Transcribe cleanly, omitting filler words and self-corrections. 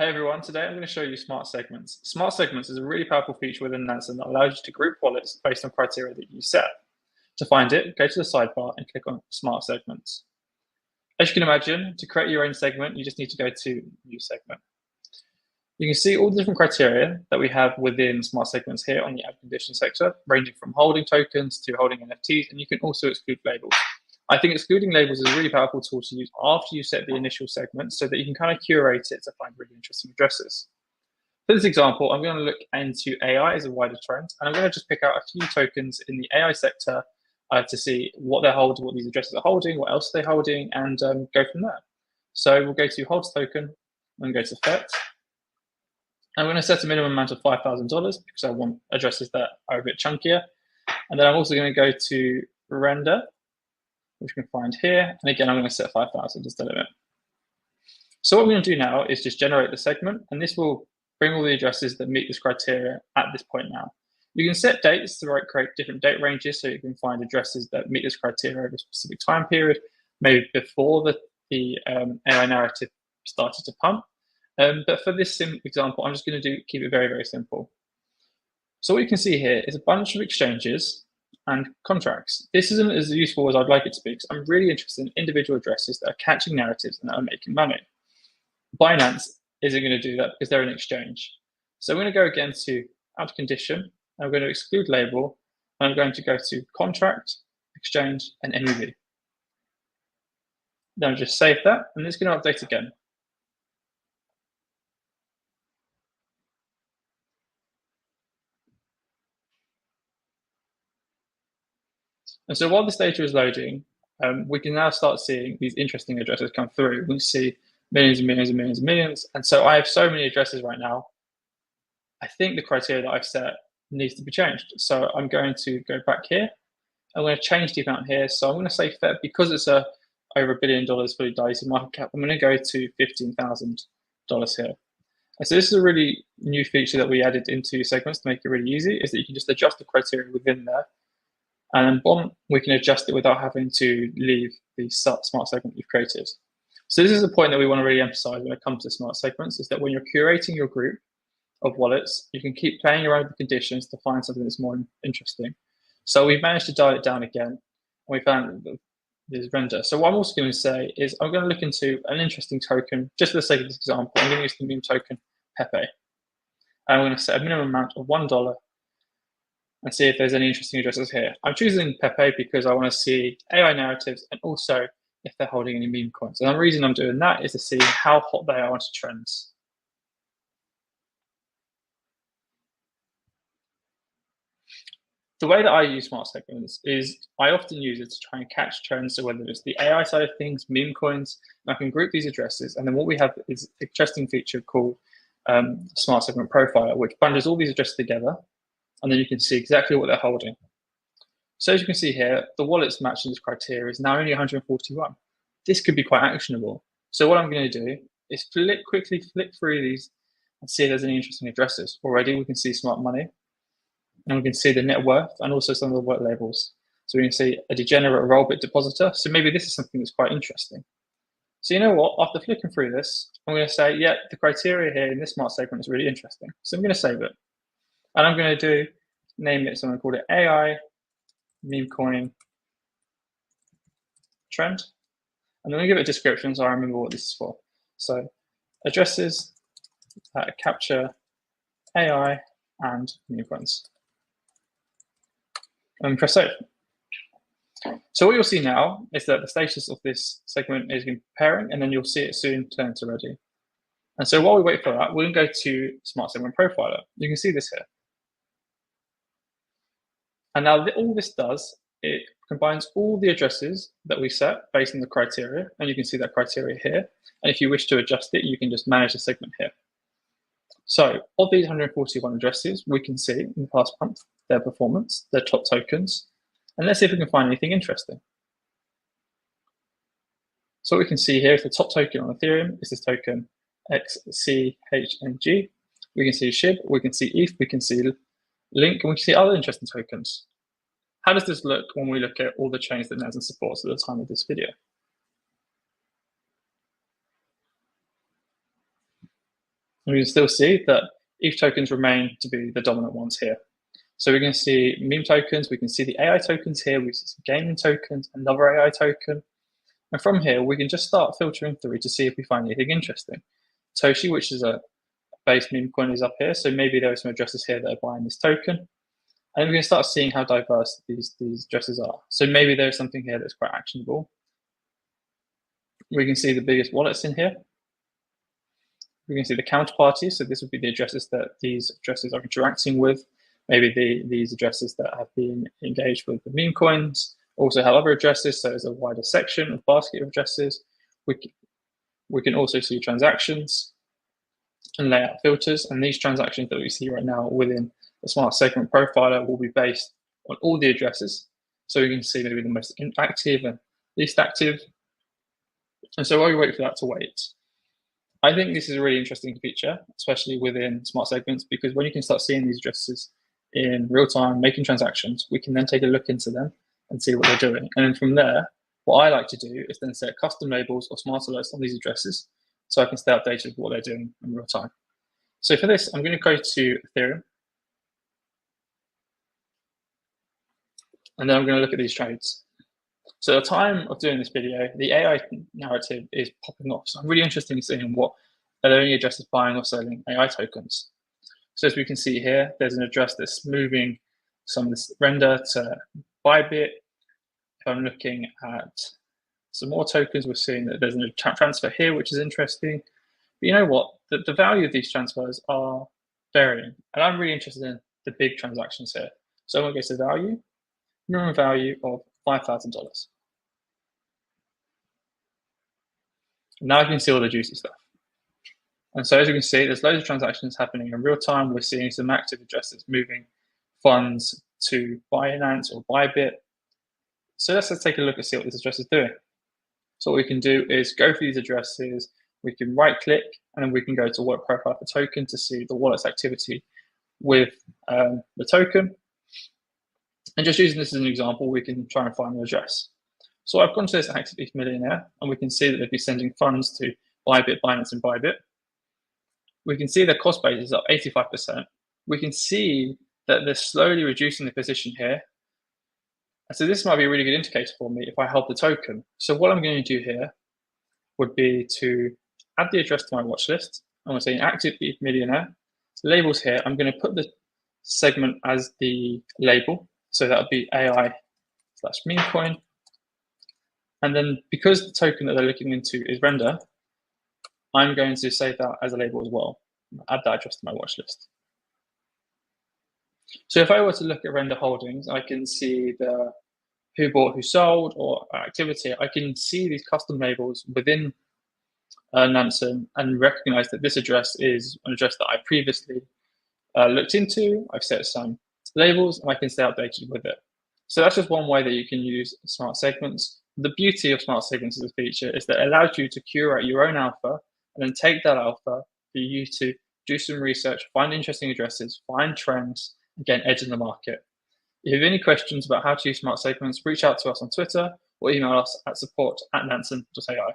Hey everyone, today I'm going to show you smart segments. Smart segments is a really powerful feature within Nansen that allows you to group wallets based on criteria that you set. To find it, go to the sidebar and click on smart segments. As you can imagine, to create your own segment, you just need to go to new segment. You can see all the different criteria that we have within smart segments here on the add condition sector, ranging from holding tokens to holding NFTs, and you can also exclude labels. I think excluding labels is a really powerful tool to use after you set the initial segment so that you can kind of curate it to find really interesting addresses. For this example, I'm going to look into AI as a wider trend, and I'm going to just pick out a few tokens in the AI sector to see what they're holding, what these addresses are holding, what else they're holding, and go from there. So we'll go to holds token, and go to FET. I'm going to set a minimum amount of $5,000 because I want addresses that are a bit chunkier. And then I'm also going to go to render, which you can find here. And again, I'm going to set 5,000 as the limit. So what we're going to do now is just generate the segment, and this will bring all the addresses that meet this criteria at this point now. You can set dates to create different date ranges, so you can find addresses that meet this criteria over a specific time period, maybe before the AI narrative started to pump. But for this example, I'm just going to keep it very, very simple. So what you can see here is a bunch of exchanges and contracts. This isn't as useful as I'd like it to be, because I'm really interested in individual addresses that are catching narratives and that are making money. Binance isn't going to do that because they're an exchange. So I'm going to go again to add condition. I'm going to exclude label, and I'm going to go to contract, exchange, and MEV. Then I'll just save that, and it's going to update again. And so while this data is loading, we can now start seeing these interesting addresses come through. We see millions and millions and millions and millions. And so I have so many addresses right now. I think the criteria that I've set needs to be changed. So I'm going to go back here. I'm going to change the amount here. So I'm going to say FET, because it's over $1 billion fully diluted market cap, I'm going to go to $15,000 here. And so this is a really new feature that we added into segments to make it really easy, is that you can just adjust the criteria within there. And then boom, we can adjust it without having to leave the smart segment you've created. So this is a point that we want to really emphasize when it comes to smart segments, is that when you're curating your group of wallets, you can keep playing around with the conditions to find something that's more interesting. So we've managed to dial it down again, and we found this render. So what I'm also going to say is I'm going to look into an interesting token. Just for the sake of this example, I'm going to use the meme token Pepe. And I'm going to set a minimum amount of $1 and see if there's any interesting addresses here. I'm choosing Pepe because I want to see AI narratives and also if they're holding any meme coins. And the reason I'm doing that is to see how hot they are onto trends. The way that I use smart segments is I often use it to try and catch trends. So whether it's the AI side of things, meme coins, I can group these addresses. And then what we have is an interesting feature called smart segment profiler, which bundles all these addresses together. And then you can see exactly what they're holding. So as you can see here, the wallets matching this criteria is now only 141. This could be quite actionable. So what I'm going to do is quickly flick through these and see if there's any interesting addresses. Already we can see smart money, and we can see the net worth and also some of the work labels. So we can see a degenerate rollbit depositor. So maybe this is something that's quite interesting. So you know what, after flicking through this, I'm going to say, yeah, the criteria here in this smart segment is really interesting. So I'm going to save it. And I'm going to name it, so I'm going to call it AI meme coin trend. I'm going to give it a description so I remember what this is for. So addresses that capture AI and meme coins. And press save. So what you'll see now is that the status of this segment is preparing, and then you'll see it soon turn to ready. And so while we wait for that, we're going to go to Smart Segment Profiler. You can see this here. And now all this does, it combines all the addresses that we set based on the criteria, and you can see that criteria here. And if you wish to adjust it, you can just manage the segment here. So of these 141 addresses, we can see in the past month their performance, their top tokens, and let's see if we can find anything interesting. So what we can see here is the top token on Ethereum is this token XCHNG. We can see SHIB, we can see ETH, we can see Link, and we can see other interesting tokens. How does this look when we look at all the chains that Nansen supports at the time of this video? And we can still see that ETH tokens remain to be the dominant ones here. So we can see meme tokens, we can see the AI tokens here, we see some gaming tokens, another AI token. And from here, we can just start filtering through to see if we find anything interesting. Toshi, which is a base meme coin, is up here. So maybe there are some addresses here that are buying this token. And we can start seeing how diverse these addresses are. So maybe there's something here that's quite actionable. We can see the biggest wallets in here. We can see the counterparties. So this would be the addresses that these addresses are interacting with. Maybe these addresses that have been engaged with the meme coins also have other addresses. So there's a wider section of basket of addresses. We can also see transactions and layout filters. And these transactions that we see right now within the smart segment profiler will be based on all the addresses. So we can see maybe the most active and least active. And so while we wait for that to wait, I think this is a really interesting feature, especially within smart segments, because when you can start seeing these addresses in real time, making transactions, we can then take a look into them and see what they're doing. And then from there, what I like to do is then set custom labels or smart alerts on these addresses so I can stay updated with what they're doing in real time. So for this, I'm going to go to Ethereum. And then I'm going to look at these trades. So at the time of doing this video, the AI narrative is popping off. So I'm really interested in seeing what are there any addresses buying or selling AI tokens. So as we can see here, there's an address that's moving some of this render to Bybit. If I'm looking at some more tokens, we're seeing that there's a transfer here, which is interesting. But you know what? The value of these transfers are varying. And I'm really interested in the big transactions here. So I'm going to go to value, minimum value of $5,000. Now I can see all the juicy stuff. And so as you can see, there's loads of transactions happening in real time. We're seeing some active addresses moving funds to Binance or Bybit. So let's take a look and see what this address is doing. So what we can do is go through these addresses, we can right click, and then we can go to wallet profile for token to see the wallet's activity with the token. And just using this as an example, we can try and find the address. So I've gone to this active ETH millionaire, and we can see that they'd be sending funds to Bybit, Binance, and Bybit. We can see their cost base is up 85%. We can see that they're slowly reducing the position here. And so this might be a really good indicator for me if I hold the token. So what I'm going to do here would be to add the address to my watch list. I'm going to say an active ETH millionaire. Labels here, I'm going to put the segment as the label. So that would be AI/meme coin. And then because the token that they're looking into is render, I'm going to save that as a label as well. Add that address to my watch list. So if I were to look at render holdings, I can see the who bought, who sold, or activity. I can see these custom labels within Nansen and recognize that this address is an address that I previously looked into. I've set some labels and I can stay updated with it. So that's just one way that you can use smart segments. The beauty of smart segments as a feature is that it allows you to curate your own alpha and then take that alpha for you to do some research, find interesting addresses, find trends, and get an edge in the market. If you have any questions about how to use smart segments, reach out to us on Twitter or email us at support@nansen.ai.